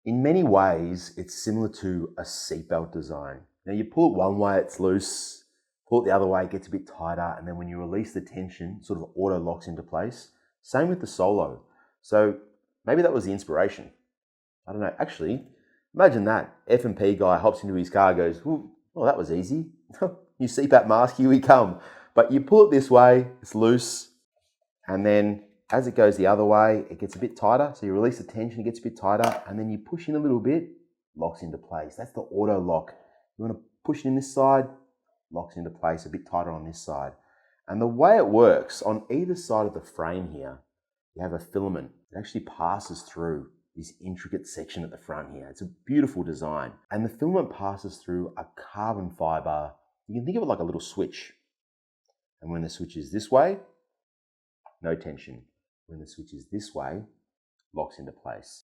In many ways, it's similar to a seatbelt design. Now you pull it one way, it's loose, pull it the other way, it gets a bit tighter, and then when you release the tension, sort of auto locks into place. Same with the Solo. So maybe that was the inspiration. I don't know. Actually, imagine that. F&P guy hops into his car, goes, well, that was easy. New CPAP mask, here we come. But you pull it this way, it's loose, and then as it goes the other way, it gets a bit tighter. So you release the tension, it gets a bit tighter, and then you push in a little bit, locks into place. That's the auto lock. You want to push it in this side, locks into place, a bit tighter on this side. And the way it works, on either side of the frame here, you have a filament. It actually passes through this intricate section at the front here. It's a beautiful design. And the filament passes through a carbon fiber. You can think of it like a little switch. And when the switch is this way, no tension. When the switch is this way, locks into place.